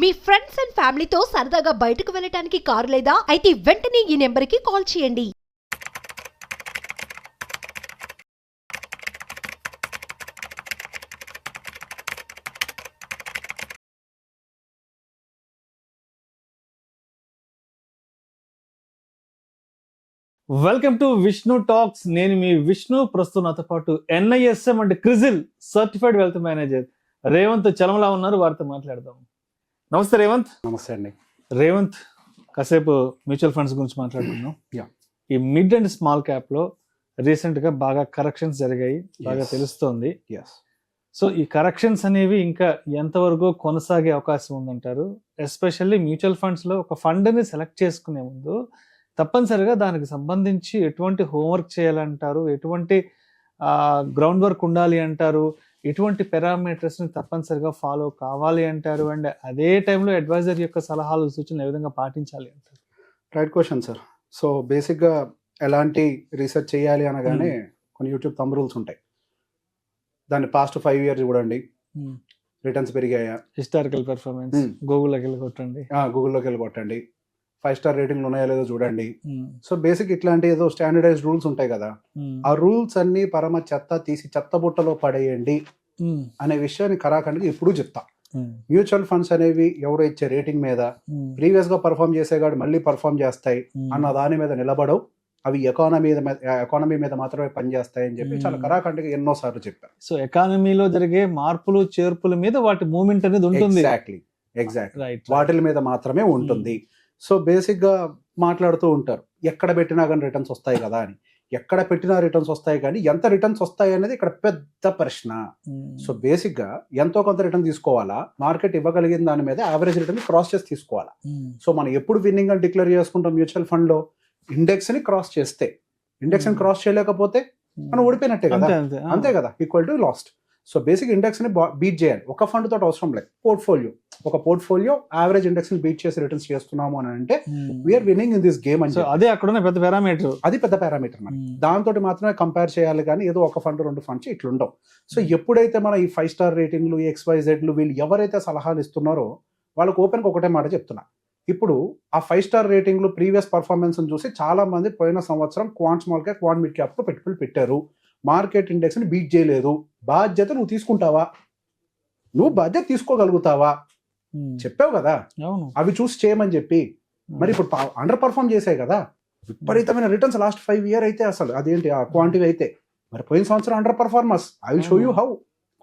Me friends and ఫ్యామిలీతో సరదాగా బయటకు వెళ్ళటానికి కారు లేదా అయితే వెంటనే ఈ నెంబర్కి కాల్ చేయండి. Welcome to Vishnu talks. నేను మీ విష్ణు. ప్రస్తుతం నాతో పాటు NISM అంటే CRISIL certified wealth manager Revanth Chalamala ఉన్నారు. వారితో మాట్లాడదాం. నమస్తే రేవంత్. నమస్తే అండి. రేవంత్, కాసేపు మ్యూచువల్ ఫండ్స్ గురించి మాట్లాడుకుందాం. ఈ మిడ్ అండ్ స్మాల్ క్యాప్ లో రీసెంట్ గా బాగా కరెక్షన్స్ జరిగాయి, బాగా తెలుస్తోంది. సో ఈ కరెక్షన్స్ అనేవి ఇంకా ఎంతవరకు కొనసాగే అవకాశం ఉందంటారు? ఎస్పెషల్లీ మ్యూచువల్ ఫండ్స్ లో ఒక ఫండ్ ని సెలెక్ట్ చేసుకునే ముందు తప్పనిసరిగా దానికి సంబంధించి ఎటువంటి హోంవర్క్ చేయాలంటారు, ఎటువంటి గ్రౌండ్ వర్క్ ఉండాలి అంటారు, ఎటువంటి పారామీటర్స్ ని తప్పనిసరిగా ఫాలో కావాలి అంటారు, అండ్ అదే టైంలో అడ్వైజర్ యొక్క సలహాలు సూచనలు ఏ విధంగా పాటించాలి అంటారు? Right question sir. సో బేసిక్గా ఎలాంటి రీసెర్చ్ చేయాలి అనగానే కొన్ని యూట్యూబ్ థంబ్ రూల్స్ ఉంటాయి. దాన్ని పాస్ట్ 5 years చూడండి, రిటర్న్స్ పెరిగాయా, హిస్టారికల్ పెర్ఫార్మెన్స్, గూగుల్లోకి వెళ్ళి కొట్టండి, 5 star రేటింగ్లు ఉన్నాయో లేదో చూడండి. సో బేసిక్ ఇట్లాంటి ఏదో స్టాండర్డైజ్డ్ రూల్స్ ఉంటాయి కదా, ఆ రూల్స్ అన్ని పరమ చెత్త తీసి చెత్త బుట్టలో పడేయండి అనే విషయాన్ని కరాఖండిగా ఎప్పుడూ చెప్తా. మ్యూచువల్ ఫండ్స్ అనేవి ఎవరు ఇచ్చే రేటింగ్ మీద, ప్రీవియస్ గా పర్ఫామ్ చేసేగాడు మళ్ళీ పర్ఫామ్ చేస్తాయి అన్న దాని మీద నిలబడవు. అవి ఎకానమీ మీద మాత్రమే పనిచేస్తాయి అని చెప్పి చాలా కరాఖండిగా ఎన్నోసార్లు చెప్పారు. సో ఎకానమీలో జరిగే మార్పులు చేర్పుల మీద వాటి మూవ్మెంట్ అనేది ఉంటుంది. ఎగ్జాక్ట్లీ వాటి మీద మాత్రమే ఉంటుంది. సో బేసిక్ గా మాట్లాడుతూ ఉంటారు, ఎక్కడ పెట్టినా కానీ రిటర్న్స్ వస్తాయి కదా అని. ఎక్కడ పెట్టినా రిటర్న్స్ వస్తాయి కానీ ఎంత రిటర్న్స్ వస్తాయి అనేది ఇక్కడ పెద్ద ప్రశ్న. సో బేసిక్ గా ఎంతో కొంత రిటర్న్ తీసుకోవాలా, మార్కెట్ ఇవ్వగలిగిన దాని మీద యావరేజ్ రిటర్న్ క్రాస్ చేసి తీసుకోవాలా. సో మనం ఎప్పుడు విన్నింగ్ అని డిక్లేర్ చేసుకుంటాం మ్యూచువల్ ఫండ్ లో? ఇండెక్స్ ని క్రాస్ చేస్తే. ఇండెక్స్ ని క్రాస్ చేయలేకపోతే మనం ఓడిపోయినట్టే కదా, అంతే కదా, equal to lost. So basic index ని బీట్ చేయాలి. ఒక ఫండ్ తోటి అవసరం లేదు, ఒక పోర్ట్ఫోలియో యావరేజ్ ఇండెక్స్ ని బీట్ చేసి రిటర్న్స్ చేస్తున్నాము అని అంటే we're winning in this game అని. అదే అక్కడ పెద్ద పారామీటర్, అది పెద్ద పారామీటర్. మరి దాంతో మాత్రమే కంపేర్ చేయాలి కానీ ఏదో ఒక ఫండ్ 2 ఫండ్స్ ఇట్లుండవు. సో ఎప్పుడైతే మన ఈ 5 star రేటింగ్లు, XYZలు వీళ్ళు ఎవరైతే సలహాలు ఇస్తున్నారో వాళ్ళకి ఓపెన్ ఒకటే మాట చెప్తున్నా. ఇప్పుడు ఆ 5 star రేటింగ్లు ప్రీవియస్ పర్ఫార్మెన్స్ చూసి చాలా మంది పోయిన సంవత్సరం quant small cap, quant mid cap లో పెట్టుబడులు పెట్టారు, మార్కెట్ ఇండెక్స్ ని బీట్ చేయలేదు. బాధ్యత నువ్వు తీసుకుంటావా? నువ్వు బాధ్యత తీసుకోగలుగుతావా? చెప్పావు కదా, అవి చూసి చేయమని చెప్పి. మరి ఇప్పుడు అండర్ పర్ఫార్మ్ చేసాయి కదా, విపరీతమైన రిటర్న్స్ లాస్ట్ 5 years అయితే అసలు అదేంటి ఆ క్వాంటిటీ అయితే. మరి పోయిన సంవత్సరం under performance, I will show you how.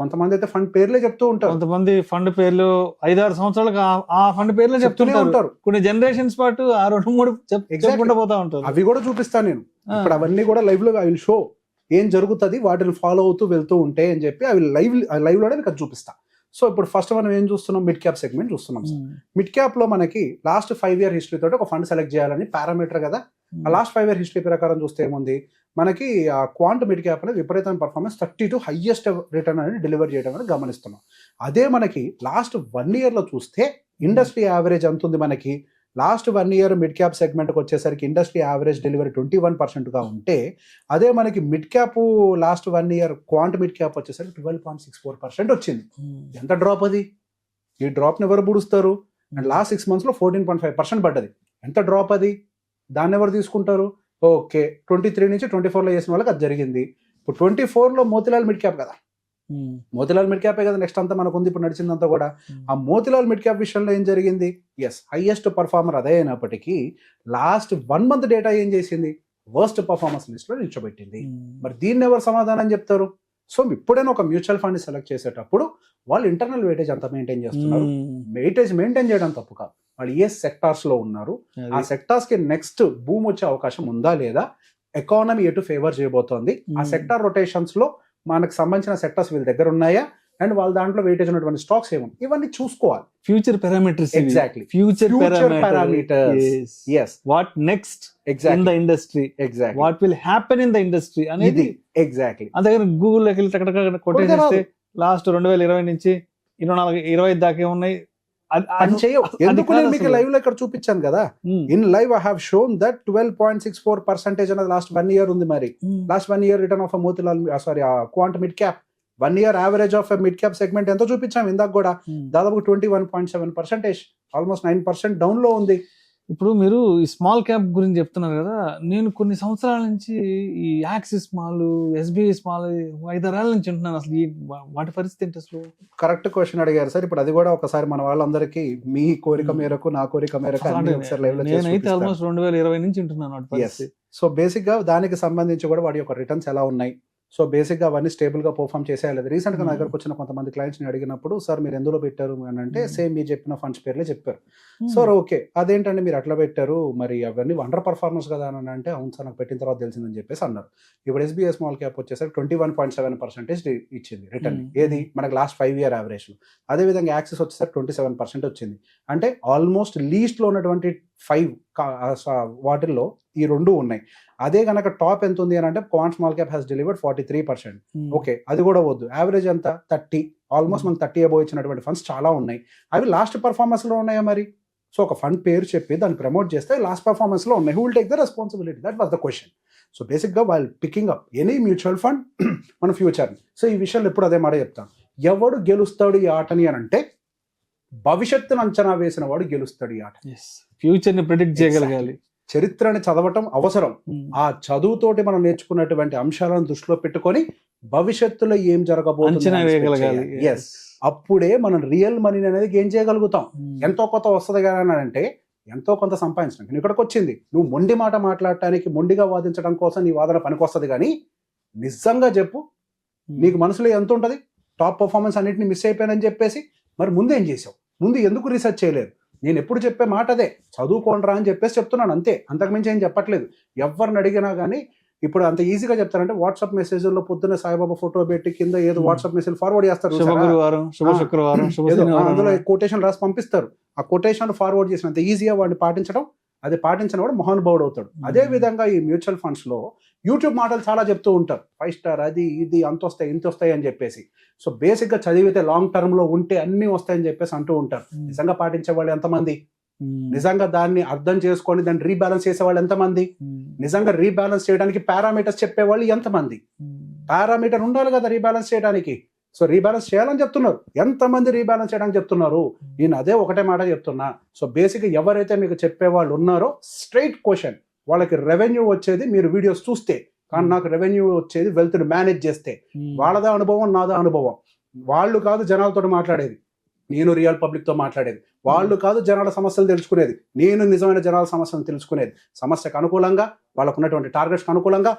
కొంతమంది అయితే ఫండ్ పేర్లే చెప్తూ ఉంటారు, కొంతమంది ఫండ్ పేర్లు 5-6 సంవత్సరాలకు ఆ ఫండ్ పేర్లే చెప్తూనే ఉంటారు. కొన్ని జనరేషన్స్ పాటు ఆ 2-3 చెప్పుకుంటూ పోతా ఉంటారు. అవి కూడా చూపిస్తాను నేను ఇప్పుడు. అవన్నీ కూడా లైవ్ లో ఐ విల్ షో ఏం జరుగుతుంది, వాటిని ఫాలో అవుతూ వెళ్తూ ఉంటే అని చెప్పి అవి లైవ్ లోనే మీకు చూపిస్తా. సో ఇప్పుడు ఫస్ట్ మనం ఏం చూస్తున్నాం, మిడ్ క్యాప్ సెగ్మెంట్ చూస్తున్నాం. మిడ్ క్యాప్ లో మనకి లాస్ట్ 5 year హిస్టరీ తోటి ఒక ఫండ్ సెలెక్ట్ చేయాలని పారామీటర్ కదా. ఆ లాస్ట్ 5 year హిస్టరీ ప్రకారం చూస్తే ఏముంది, మనకి ఆ క్వాంట్ మిడ్ క్యాప్ అనేది విపరీతమైన పర్ఫార్మెన్స్ 32 హైయెస్ట్ రిటర్న్ అనేది డెలివర్ చేయడం అనేది గమనిస్తున్నాం. అదే మనకి లాస్ట్ 1 year లో చూస్తే ఇండస్ట్రీ యావరేజ్ ఎంత ఉంది మనకి. లాస్ట్ 1 year మిడ్ క్యాప్ సెగ్మెంట్కి వచ్చేసరికి ఇండస్ట్రీ యావరేజ్ డెలివరీ 21% గా ఉంటే, అదే మనకి mid cap last 1 year quant mid cap వచ్చేసరికి 12.64% వచ్చింది. ఎంత డ్రాప్ అది? ఈ డ్రాప్ని ఎవరు పూడుస్తారు? అండ్ లాస్ట్ 6 months లో 14.5% పడ్డది. ఎంత డ్రాప్ అది? దాన్ని ఎవరు తీసుకుంటారు? ఓకే, 23 నుంచి 24లో చేసిన వాళ్ళకి అది జరిగింది. ఇప్పుడు 24లో మోతిలాల్ మిడ్ క్యాప్ కదా, మోతిలాల్ మిడ్ క్యాపే కదా నెక్స్ట్ అంతా మనకు ఉంది ఇప్పుడు నడిచిందంతా కూడా. ఆ మోతిలాల్ మిడ్ క్యాప్ విషయంలో ఏం జరిగింది? ఎస్, హైయెస్ట్ పర్ఫార్మర్ అదే అయినప్పటికీ లాస్ట్ 1 month డేటా ఏం చేసింది? వర్స్ట్ పర్ఫార్మెన్స్ లిస్ట్ లో నిల్చోబెట్టింది. మరి దీన్ని ఎవరు సమాధానం చెప్తారు? సో ఎప్పుడైనా ఒక మ్యూచువల్ ఫండ్ సెలెక్ట్ చేసేటప్పుడు వాళ్ళు ఇంటర్నల్ వెయిటేజ్ అంతా మెయింటైన్ చేస్తున్నారు. వెయిటేజ్ మెయింటైన్ చేయడం తప్పు కాదు, వాళ్ళు ఏ సెక్టార్స్ లో ఉన్నారు, ఆ సెక్టార్స్ కి నెక్స్ట్ బూమ్ వచ్చే అవకాశం ఉందా లేదా, ఎకానమీ ఎటు ఫేవర్ చేయబోతోంది, ఆ సెక్టార్ రొటేషన్స్ లో మనకు సంబంధించిన సెక్టర్స్ వీళ్ళ దగ్గర ఉన్నాయా, అండ్ వాళ్ళ దాంట్లో వెయిటేజ్ ఉన్నటువంటి స్టాక్స్ ఏముంది, ఇవన్నీ చూసుకోవాలి. Future parameters, exactly future parameters. yes, what next exactly in the industry, exactly what will happen in the industry అనేది ఎగ్జాక్ట్లీ. అంతే గూగుల్ లోకి వెళ్ళి టకటక కొట్టేస్తే లాస్ట్ 2020 నుంచి 24-25 దాకా ఉన్నాయి. ఎందుకు నేను మీకు లైవ్ లో ఇక్కడ చూపించాను కదా, in live I have shown that 12.64% అనేది లాస్ట్ 1 year ఉంది. మరి last 1 year return of Motilal quant mid cap 1 year average of mid cap segment ఎంతో చూపించాం ఇందాక కూడా, దాదాపు 21.7%, ఆల్మోస్ట్ 9% డౌన్ లో ఉంది. ఇప్పుడు మీరు ఈ స్మాల్ క్యాప్ గురించి చెప్తున్నారు కదా, నేను కొన్ని సంవత్సరాల నుంచి ఈ యాక్సిస్ స్మాల్, ఎస్బీఐ స్మాల్ 5-6 ఏళ్ళ నుంచి ఉంటున్నాను. అసలు ఈ వాటి పరిస్థితి ఏంటి అసలు? కరెక్ట్ క్వశ్చన్ అడిగారు సార్. ఇప్పుడు అది కూడా ఒకసారి మన వాళ్ళందరికీ మీ కోరిక మేరకు నా కోరిక మేరకు నేనైతే ఆల్మోస్ట్ 2020 నుంచి ఉంటున్నాను వాటి పరిస్థితి. సో బేసిక్ గా దానికి సంబంధించి కూడా వాటి యొక్క రిటర్న్స్ ఎలా ఉన్నాయి, సో బేసిక్ గా అవన్నీ స్టేబుల్ గా పర్ఫామ్ చేసేయాలి. రీసెంట్ గా నా దగ్గరకు వచ్చిన కొంతమంది క్లయింట్స్ ని అడిగినప్పుడు, సార్ మీరు ఎందులో పెట్టారు అని అంటే సేమ్ మీరు చెప్పిన ఫండ్స్ పేర్లే చెప్పారు. సార్ ఓకే, అదేంటంటే మీరు అట్లా పెట్టారు, మరి అవన్నీ అండర్ పర్ఫార్మెన్స్ కదా అని అంటే, అవును సార్ నాకు పెట్టిన తర్వాత తెలిసిందని చెప్పేసి అన్నారు. ఇప్పుడు ఎస్బీఐ స్మాల్ క్యాప్ వచ్చేసరికి 21.7% ఇచ్చింది రిటర్న్, ఏది మనకి లాస్ట్ 5 year యావరేజ్ లో. అదేవిధంగా యాక్సిస్ వచ్చేసరికి 27% వచ్చింది. అంటే ఆల్మోస్ట్ లీస్ట్ లో ఉన్నటువంటి 5 వాటిల్లో ఈ 2 ఉన్నాయి. అదే కనుక టాప్ ఎంత ఉంది అని అంటే quant small cap has delivered 43%. Okay, అది కూడా వద్దు, యావరేజ్ ఎంత 30, ఆల్మోస్ట్ మనం 30 అబోవ్ ఇచ్చినటువంటి ఫండ్స్ చాలా ఉన్నాయి. అవి లాస్ట్ పర్ఫార్మెన్స్ లో ఉన్నాయా మరి? సో ఒక ఫండ్ పేరు చెప్పి దాన్ని ప్రమోట్ చేస్తే లాస్ట్ పర్ఫార్మెన్స్ లో ఉన్నాయి, who will take the responsibility? That was the question. So basic గా వాళ్ళు picking up any mutual fund మన ఫ్యూచర్. సో ఈ విషయంలో ఎప్పుడు అదే మాట చెప్తాను, ఎవడు గెలుస్తాడు ఈ ఆటని అని అంటే భవిష్యత్తును అంచనా వేసిన వాడు గెలుస్తాడు ఈ ఆట. ఫ్యూచర్ ని ప్రిడిక్ట్ చేయగలగాలి. చరిత్రని చదవటం అవసరం. ఆ చదువుతోటి మనం నేర్చుకున్నటువంటి అంశాలను దృష్టిలో పెట్టుకొని భవిష్యత్తులో ఏం జరగబోతుంది, ఎస్, అప్పుడే మనం రియల్ మనీ అనేది గెయిన్ చేయగలుగుతాం. ఎంతో కొంత వస్తుంది కానీ అంటే ఎంతో కొంత సంపాదించడానికి ఇక్కడికి వచ్చింది. నువ్వు మొండి మాట మాట్లాడటానికి, మొండిగా వాదించడం కోసం నీ వాదన పనికొస్తుంది. కానీ నిజంగా చెప్పు, నీకు మనసులో ఎంత ఉంటుంది? టాప్ పర్ఫార్మెన్స్ అన్నింటినీ మిస్ అయిపోయానని చెప్పేసి మరి ముందు ఏం చేసావు? ముందు ఎందుకు రీసెర్చ్ చేయలేదు? నేను ఎప్పుడు చెప్పే మాట అదే, చదువుకోండిరా అని చెప్పేసి చెప్తున్నాను అంతే, అంతకుమించి ఏం చెప్పట్లేదు. ఎవరిని అడిగినా కానీ ఇప్పుడు అంత ఈజీగా చెప్తారంటే వాట్సాప్ మెసేజ్లో పొద్దున్న సాయిబాబా ఫోటో పెట్టి కింద ఏదో వాట్సాప్ మెసేజ్ ఫార్వర్డ్ చేస్తారు, అందులో కొటేషన్ రాసి పంపిస్తారు. ఆ కొటేషన్ ఫార్వర్డ్ చేసినంత ఈజీగా వాడిని పాటించడం, అది పాటించిన వాడు మహానుభావుడు అవుతాడు. అదే విధంగా ఈ మ్యూచువల్ ఫండ్స్ లో యూట్యూబ్ మాటలు చాలా చెప్తూ ఉంటారు, 5 స్టార్ అది ఇది అంత వస్తాయి ఇంత వస్తాయి అని చెప్పేసి. సో బేసిక్ గా చదివితే లాంగ్ టర్మ్ లో ఉంటే అన్ని వస్తాయని చెప్పేసి అంటూ ఉంటారు. నిజంగా పాటించే వాళ్ళు ఎంతమంది? నిజంగా దాన్ని అర్థం చేసుకొని దాన్ని రీబ్యాలెన్స్ చేసే వాళ్ళు ఎంతమంది? నిజంగా రీబ్యాలెన్స్ చేయడానికి పారామీటర్స్ చెప్పేవాళ్ళు ఎంతమంది? పారామీటర్ ఉండాలి కదా రీబ్యాలెన్స్ చేయడానికి. సో రీబ్యాలెన్స్ చేయాలని చెప్తున్నారు, ఎంతమంది రీబ్యాలెన్స్ చేయడానికి చెప్తున్నారు? నేను అదే ఒకటే మాట చెప్తున్నా. సో బేసిక్గా ఎవరైతే మీకు చెప్పేవాళ్ళు ఉన్నారో స్ట్రైట్ క్వశ్చన్, వాళ్ళకి రెవెన్యూ వచ్చేది మీరు వీడియోస్ చూస్తే, కానీ నాకు రెవెన్యూ వచ్చేది వెల్త్ని మేనేజ్ చేస్తే. వాళ్ళదా అనుభవం, నాదా అనుభవం. వాళ్ళు కాదు జనాలతో మాట్లాడేది, నేను రియల్ పబ్లిక్ తో మాట్లాడేది. వాళ్ళు కాదు జనాల సమస్యలు తెలుసుకునేది, నేను నిజమైన జనాల సమస్యలను తెలుసుకునేది. సమస్యకు అనుకూలంగా, వాళ్ళకు ఉన్నటువంటి టార్గెట్స్కి అనుకూలంగా,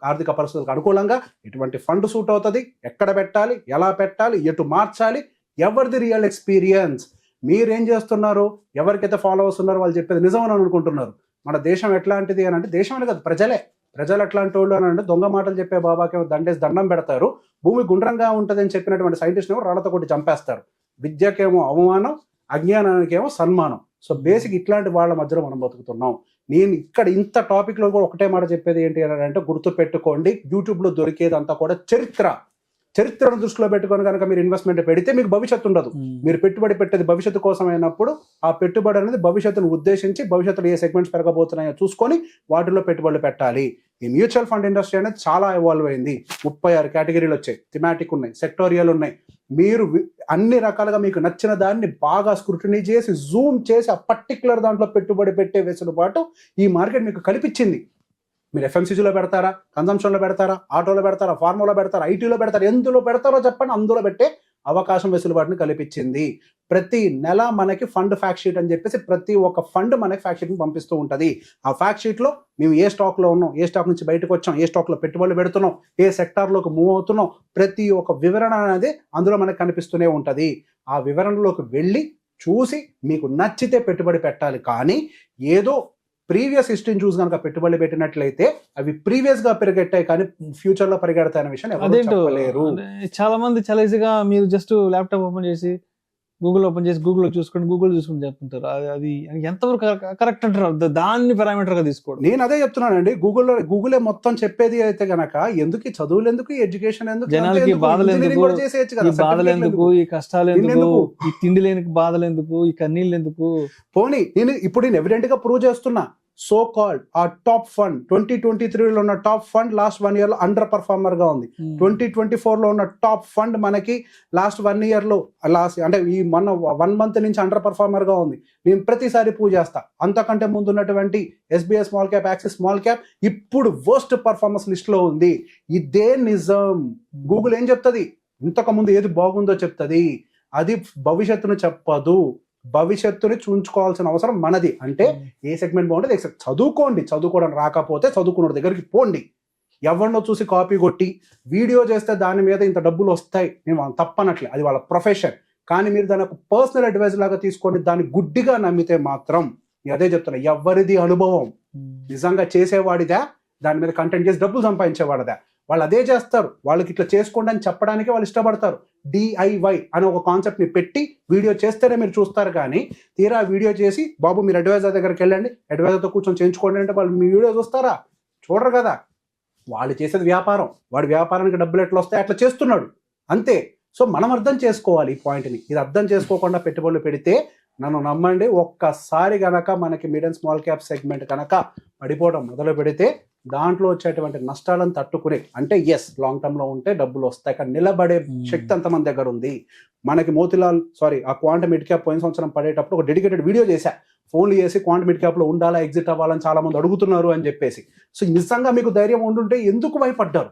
ఆర్థిక పరిస్థితులకు అనుకూలంగా ఎటువంటి ఫండ్ సూట్ అవుతుంది, ఎక్కడ పెట్టాలి, ఎలా పెట్టాలి, ఎటు మార్చాలి, ఎవరిది రియల్ ఎక్స్పీరియన్స్. మీరేం చేస్తున్నారు, ఎవరికైతే ఫాలోవర్స్ ఉన్నారో వాళ్ళు చెప్పేది నిజమని అనుకుంటున్నారు. మన దేశం ఎట్లాంటిది అని అంటే, దేశం అనేది కాదు ప్రజలు ఎట్లాంటి వాళ్ళు అని అంటే, దొంగ మాటలు చెప్పే బాబాకేమో దండేసి దండం పెడతారు, భూమి గుండ్రంగా ఉంటుంది అని చెప్పినటువంటి సైంటిస్ట్ ఏమో రాళ్లతో కొట్టి చంపేస్తారు. విద్యకేమో అవమానం, అజ్ఞానానికేమో సన్మానం. సో బేసిక్ ఇట్లాంటి వాళ్ళ మధ్యలో మనం బతుకుతున్నాం. నేను ఇక్కడ ఇంత టాపిక్ లో కూడా ఒకటే మాట చెప్పేది ఏంటి అని అంటే, గుర్తు పెట్టుకోండి, యూట్యూబ్ లో దొరికేదంతా కూడా చరిత్రను దృష్టిలో పెట్టుకొని కనుక మీరు ఇన్వెస్ట్మెంట్ పెడితే మీకు భవిష్యత్తు ఉండదు. మీరు పెట్టుబడి పెట్టేది భవిష్యత్తు కోసం అయినప్పుడు ఆ పెట్టుబడి అనేది భవిష్యత్తును ఉద్దేశించి, భవిష్యత్తులో ఏ సెగ్మెంట్స్ పెరగబోతున్నాయో చూసుకొని వాటిలో పెట్టుబడులు పెట్టాలి. ఈ మ్యూచువల్ ఫండ్ ఇండస్ట్రీ అనేది చాలా ఎవాల్వ్ అయింది. 36 కేటగిరీలు వచ్చాయి, థిమాటిక్ ఉన్నాయి, సెక్టోరియల్ ఉన్నాయి. మీరు అన్ని రకాలుగా మీకు నచ్చిన దాన్ని బాగా స్క్రూటినీ చేసి, జూమ్ చేసి, ఆ పర్టికులర్ దాంట్లో పెట్టుబడి పెట్టే వెసులుబాటు ఈ మార్కెట్ మీకు కల్పించింది. మీరు ఎఫ్ఎంసీజీలో పెడతారా, కన్సంప్షన్లో పెడతారా, ఆటోలో పెడతారా, ఫార్మాలో పెడతారా, ఐటీలో పెడతారా, ఎందులో పెడతారో చెప్పండి, అందులో పెట్టే అవకాశం వెసులుబాటుని కల్పించింది. ప్రతి నెల మనకి ఫండ్ ఫ్యాక్ట్ షీట్ అని చెప్పేసి ప్రతి ఒక్క ఫండ్ మనకి ఫ్యాక్ట్ షీట్ని పంపిస్తూ ఉంటుంది. ఆ ఫ్యాక్ట్ షీట్లో మేము ఏ స్టాక్లో ఉన్నాం, ఏ స్టాక్ నుంచి బయటకు వచ్చాం, ఏ స్టాక్లో పెట్టుబడులు పెడుతున్నాం, ఏ సెక్టార్లోకి మూవ్ అవుతున్నాం, ప్రతి ఒక్క వివరణ అనేది అందులో మనకు కనిపిస్తూనే ఉంటుంది. ఆ వివరణలోకి వెళ్ళి చూసి మీకు నచ్చితే పెట్టుబడి పెట్టాలి. కానీ ఏదో ప్రీవియస్ హిస్టరీని చూసి కనుక పెట్టుబడి పెట్టినట్లయితే అవి ప్రీవియస్ గా పెరిగెట్టాయి, కానీ ఫ్యూచర్ లో పరిగెడతాయనే విషయం ఎవరు చెప్పలేరు. చాలా మంది చాలా ఈజీగా మీరు జస్ట్ ల్యాప్టాప్ ఓపెన్ చేసి గూగుల్ ఓపెన్ చేసి గూగుల్ చూసుకుని చెప్తుంటారు. అది ఎంతవరకు కరెక్ట్ అంటారు? దాన్ని పారామీటర్ గా తీసుకోవడం. నేను అదే చెప్తున్నానండి, గూగులే మొత్తం చెప్పేది అయితే గనక ఎందుకు ఈ చదువులు ఎందుకు, ఈ ఎడ్యుకేషన్ ఎందుకు, జనాలకి బాధలు ఎందుకు, ఈ బాధలు ఎందుకు, ఈ కష్టాలు ఎందుకు, ఈ తిండి లేని బాధలు ఎందుకు, ఈ కన్నీళ్ళు ఎందుకు? పోనీ నేను ఇప్పుడు ఎవిడెంట్ గా ప్రూవ్ చేస్తున్నా. సో కాల్డ్ ఆ టాప్ ఫండ్ 2023లో ఉన్న టాప్ ఫండ్ లాస్ట్ 1 year లో అండర్ పర్ఫార్మర్ గా ఉంది. 2024లో ఉన్న టాప్ ఫండ్ మనకి లాస్ట్ 1 year లో అంటే ఈ మొన్న 1 month నుంచి అండర్ పర్ఫార్మర్ గా ఉంది. నేను ప్రతిసారి పూజ చేస్తా. అంతకంటే ముందు ఉన్నటువంటి SBI small cap, axis small cap ఇప్పుడు వర్స్ట్ పర్ఫార్మెన్స్ లిస్ట్ లో ఉంది. ఇదే నిజం. గూగుల్ ఏం చెప్తుంది? ఇంతకు ముందు ఏది బాగుందో చెప్తుంది, అది భవిష్యత్తును చెప్పదు. భవిష్యత్తుని చూంచుకోవాల్సిన అవసరం మనది. అంటే ఏ సెగ్మెంట్ బాగుంటుంది చదువుకోండి, చదువుకోవడం రాకపోతే చదువుకున్న దగ్గరికి పోండి. ఎవరినో చూసి కాపీ కొట్టి వీడియో చేస్తే దాని మీద ఇంత డబ్బులు వస్తాయి, నేను తప్పనట్లే, అది వాళ్ళ ప్రొఫెషన్. కానీ మీరు దాని ఒక పర్సనల్ అడ్వైజ్ లాగా తీసుకోండి, దాన్ని గుడ్డిగా నమ్మితే మాత్రం అదే చెప్తున్నా, ఎవరిది అనుభవం నిజంగా చేసేవాడిదా, దాని మీద కంటెంట్ చేసి డబ్బులు సంపాదించేవాడిదా? వాళ్ళు అదే చేస్తారు. వాళ్ళకి ఇట్లా చేసుకోండి అని చెప్పడానికి వాళ్ళు ఇష్టపడతారు. DIY అనే ఒక కాన్సెప్ట్ని పెట్టి వీడియో చేస్తేనే మీరు చూస్తారు. కానీ తీరా వీడియో చేసి బాబు మీరు అడ్వైజర్ దగ్గరికి వెళ్ళండి, అడ్వైజర్తో కూర్చొని చేయించుకోండి అంటే వాళ్ళు మీ వీడియో చూస్తారా? చూడరు కదా. వాళ్ళు చేసేది వ్యాపారం, వాడి వ్యాపారానికి డబ్బులు ఎట్లా వస్తాయి అట్లా చేస్తున్నాడు అంతే. సో మనం అర్థం చేసుకోవాలి ఈ పాయింట్ని. ఇది అర్థం చేసుకోకుండా పెట్టుబడులు పెడితే నన్ను నమ్మండి, ఒక్కసారి గనక మనకి mid and small cap segment కనుక పడిపోవడం మొదలు పెడితే దాంట్లో వచ్చేటువంటి నష్టాలను తట్టుకునే, అంటే లాంగ్ టర్మ్ లో ఉంటే డబ్బులు వస్తాయి కానీ నిలబడే శక్తి అంతమంది దగ్గర ఉంది. మనకి ఆ క్వాంటమ్ మిడ్ క్యాప్ పోయిన సంవత్సరం పడేటప్పుడు ఒక డెడికేటెడ్ వీడియో చేశా. ఫోన్లు చేసి క్వాంటమ్ మిడ్ క్యాప్ లో ఉండాలా, ఎగ్జిట్ అవ్వాలని చాలా మంది అడుగుతున్నారు అని చెప్పేసి. సో నిజంగా మీకు ధైర్యం ఉండుంటే ఎందుకు భయపడ్డారు?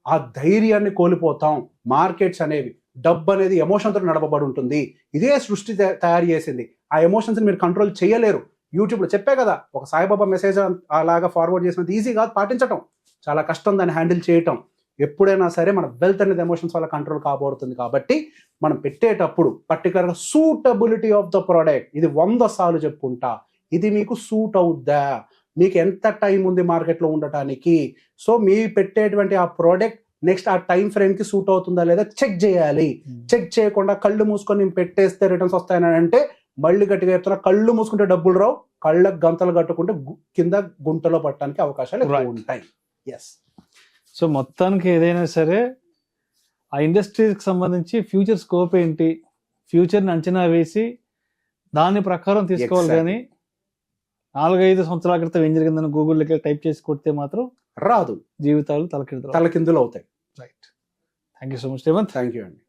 ఆ ధైర్యాన్ని కోల్పోతాం. మార్కెట్స్ అనేవి, డబ్బు అనేది ఎమోషన్తో నడపబడి ఉంటుంది. ఇదే సృష్టి తయారు చేసింది. ఆ ఎమోషన్స్ మీరు కంట్రోల్ చేయలేరు. యూట్యూబ్లో చెప్పే కదా, ఒక సాయిబాబా మెసేజ్ అలాగా ఫార్వర్డ్ చేసినది ఈజీ కాదు, పాటించటం చాలా కష్టం, దాన్ని హ్యాండిల్ చేయటం. ఎప్పుడైనా సరే మన వెల్త్ అనేది ఎమోషన్స్ వల్ల కంట్రోల్ కాబడుతుంది. కాబట్టి మనం పెట్టేటప్పుడు పర్టికులర్గా సూటబిలిటీ ఆఫ్ ద ప్రోడక్ట్, ఇది 100 సార్లు చెప్పుకుంటా, ఇది మీకు సూట్ అవుద్దా, మీకు ఎంత టైం ఉంది మార్కెట్లో ఉండటానికి. సో మీ పెట్టేటువంటి ఆ ప్రోడక్ట్ నెక్స్ట్ ఆ టైం ఫ్రేమ్ కి సూట్ అవుతుందా లేదా చెక్ చేయాలి. చెక్ చేయకుండా కళ్ళు మూసుకొని నేను పెట్టేస్తే రిటర్న్స్ వస్తాయని అంటే మళ్ళీ గట్టిగా చెప్తున్నా, కళ్ళు మూసుకుంటే డబ్బులు రావు, కళ్ళకు గంతలు కట్టుకుంటే కింద గుంటలో పట్టడానికి అవకాశాలు ఎక్కువ ఉంటాయి. సో మొత్తానికి ఏదైనా సరే ఆ ఇండస్ట్రీకి సంబంధించి ఫ్యూచర్ స్కోప్ ఏంటి, ఫ్యూచర్ని అంచనా వేసి దాని ప్రకారం తీసుకోవాలి. కానీ 4-5 సంవత్సరాల క్రితం ఏం జరిగిందని గూగుల్లోకి టైప్ చేసి కొడితే మాత్రం రాదు, జీవితాలు తలకిందులు అవుతాయి. Right. Thank you so much Revanth. Thank you అండి.